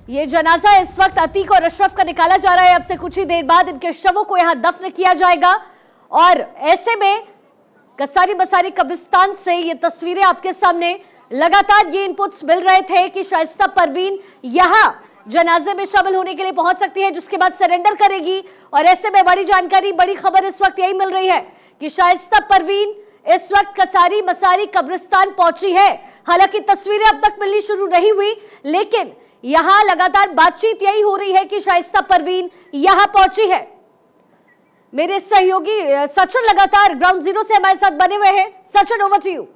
ये जनाजा इस वक्त अतीक और अशरफ का निकाला जा रहा है। अब से कुछ ही देर बाद इनके शवों को यहां दफन किया जाएगा और ऐसे में कसारी बसारी कब्रिस्तान से ये तस्वीरें आपके सामने लगातार ये इनपुट्स मिल रहे थे कि शाइस्ता परवीन यहां जनाजे में शामिल होने के लिए पहुंच सकती है, जिसके बाद सरेंडर करेगी। और ऐसे में बड़ी जानकारी, बड़ी खबर इस वक्त यही मिल रही है कि शाइस्ता परवीन इस वक्त कसारी बसारी कब्रिस्तान पहुंची है। हालांकि तस्वीरें अब तक मिलनी शुरू नहीं हुई, लेकिन यहां लगातार बातचीत यही हो रही है कि शाइस्ता परवीन यहां पहुंची है। मेरे सहयोगी सचिन लगातार ग्राउंड जीरो से हमारे साथ बने हुए हैं। Sachin, over to you.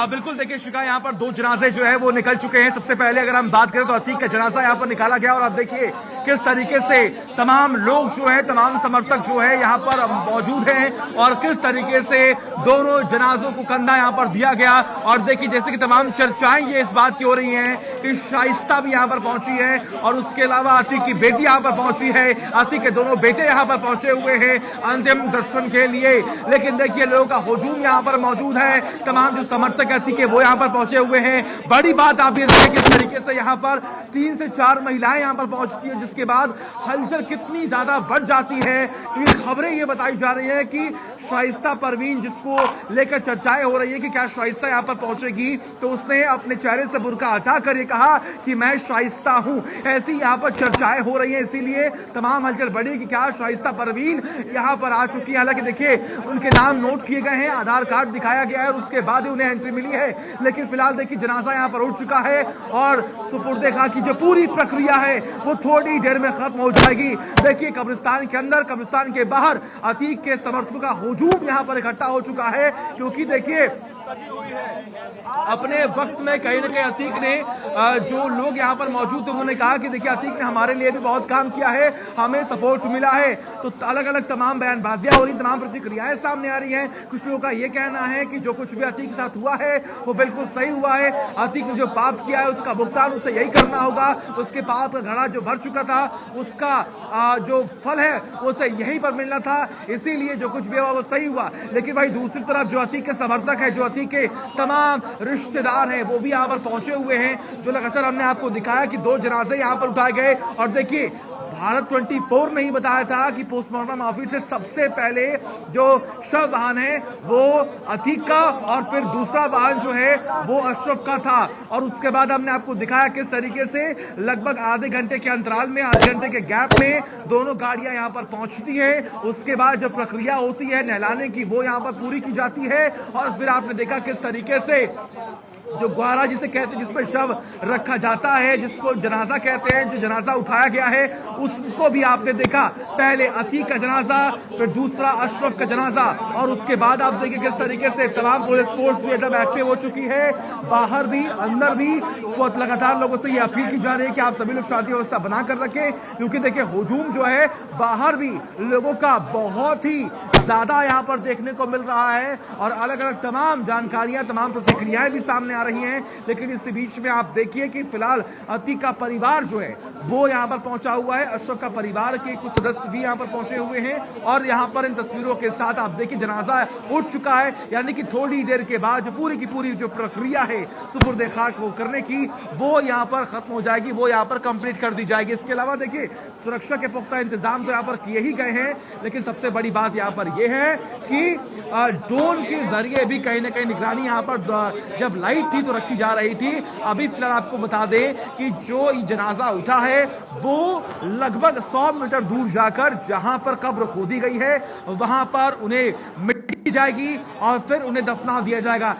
बिल्कुल, देखिए शिका, यहाँ पर दो जनाजे जो है वो निकल चुके हैं। सबसे पहले अगर हम बात करें तो अतीक का जनाजा यहाँ पर निकाला गया और आप देखिए किस तरीके से तमाम लोग जो है, तमाम समर्थक जो है यहाँ पर मौजूद हैं और किस तरीके से दोनों जनाजों को कंधा यहाँ पर दिया गया। और देखिए जैसे कि तमाम चर्चाएं ये इस बात की हो रही हैं कि शाइस्ता भी यहाँ पर पहुंची है और उसके अलावा अतीक की बेटी यहाँ पर पहुंची है। अतीक के दोनों बेटे यहाँ पर पहुंचे हुए हैं अंतिम दर्शन के लिए। लेकिन देखिए लोगों का हुजूम यहाँ पर मौजूद है, तमाम जो समर्थक अतीक के वो यहाँ पर पहुंचे हुए हैं। बड़ी बात आप ये देखें किस तरीके से यहाँ पर 3 से 4 महिलाएं यहाँ पर पहुंचती है, जिसके बाद हलचल कितनी ज्यादा बढ़ जाती है। क्योंकि खबरें ये बताई जा रही है कि शाइस्ता परवीन, जिसको लेकर चर्चाएं हो रही है कि क्या शाइस्ता यहाँ पर पहुंचेगी, तो उसने अपने चेहरे से बुर्का हटा कर ये कहा कि मैं शाइस्ता हूं। ऐसी यहाँ पर चर्चाएं हो रही है, इसीलिए तमाम हलचल बढ़ी कि क्या शाइस्ता परवीन यहाँ पर आ चुकी है। हालांकि देखिए उनके नाम नोट किए गए हैं, आधार कार्ड दिखाया गया है, उसके बाद ही उन्हें एंट्री मिली है। लेकिन फिलहाल देखिए जनाजा यहाँ पर उठ चुका है और सुपुर्दे खां की जो पूरी प्रक्रिया है वो थोड़ी देर में खत्म हो जाएगी। देखिए कब्रिस्तान के अंदर, कब्रिस्तान के बाहर अतीक के समर्थकों का हुजूम यहाँ पर इकट्ठा हो चुका है। क्योंकि देखिए अपने वक्त में कहीं ना कहीं अतीक ने, जो लोग यहाँ पर मौजूद थे उन्होंने कहा कि देखिए अतीक ने हमारे लिए भी बहुत काम किया है, हमें सपोर्ट मिला है। तो अलग अलग तमाम बयानबाजियां हो रही, तमाम प्रतिक्रियाएं सामने आ रही हैं। कुछ लोगों का ये कहना है कि जो कुछ भी अतीक के साथ हुआ है वो बिल्कुल सही हुआ है। अतीक ने जो पाप किया है उसका भुगतान उसे यही करना होगा। उसके पाप का घड़ा जो भर चुका था उसका जो फल है उसे यहीं पर मिलना था, इसीलिए जो कुछ भी हुआ वो सही हुआ। लेकिन भाई दूसरी तरफ जो अतीक के समर्थक है, जो अतीक के तमाम रिश्तेदार हैं, वो भी यहाँ पर पहुंचे हुए हैं। जो लगातार हमने आपको दिखाया कि 2 जनाजे यहाँ पर उठाए गए। और देखिए भारत 24 ने ही बताया था कि पोस्टमार्टम ऑफिस से सबसे पहले जो शव वाहन है वो अतीक का और फिर दूसरा वाहन जो है वो अशरफ का था। और उसके बाद हमने आपको दिखाया किस तरीके से लगभग आधे घंटे के अंतराल में, आधे घंटे के गैप में दोनों गाड़ियां यहाँ पर पहुंचती हैं। उसके बाद जो प्रक्रिया होती है नहलाने की वो यहाँ पर पूरी की जाती है। और फिर आपने देखा किस तरीके से जो ग्वारा जिसे कहते हैं, जिसपर शव रखा जाता है, जिसको जनाजा कहते हैं, जो जनाजा उठाया गया है उसको भी आपने देखा। पहले अतीक का जनाजा, फिर दूसरा अशरफ का जनाजा। और उसके बाद आप देखिए किस तरीके से तमाम पुलिस फोर्स भी एकदम एक्टिव हो चुकी है, बाहर भी अंदर भी। तो लगातार लोगों से ये अपील की जा रही है कि आप सभी लोग शांति व्यवस्था बनाकर रखें, क्योंकि देखिए हुजूम जो है बाहर भी लोगों का बहुत ही ज्यादा यहाँ पर देखने को मिल रहा है। और अलग अलग तमाम जानकारियां, तमाम प्रतिक्रियाएं भी सामने आ रही हैं। लेकिन इस बीच में आप देखिए कि फिलहाल अतीक का परिवार जो है वो यहाँ पर पहुंचा हुआ है, अशरफ का परिवार के कुछ सदस्य भी यहाँ पर पहुंचे हुए हैं। और यहाँ पर इन तस्वीरों के साथ आप देखिए जनाजा उठ चुका है, यानी कि थोड़ी देर के बाद जो पूरी की पूरी जो प्रक्रिया है सुपुर्दे खाक को करने की वो यहाँ पर खत्म हो जाएगी, वो यहाँ पर कंप्लीट कर दी जाएगी। इसके अलावा देखिए सुरक्षा के पुख्ता इंतजाम तो यहाँ पर किए ही गए हैं। लेकिन सबसे बड़ी बात यहाँ पर यह है कि ड्रोन के जरिए भी कहीं ना कहीं निगरानी यहाँ पर जब लाइट थी तो रखी जा रही थी। अभी फिलहाल आपको बता दें कि जो जनाजा उठा है वो लगभग 100 मीटर दूर जाकर जहां पर कब्र खोदी गई है वहां पर उन्हें मिट्टी जाएगी और फिर उन्हें दफना दिया जाएगा।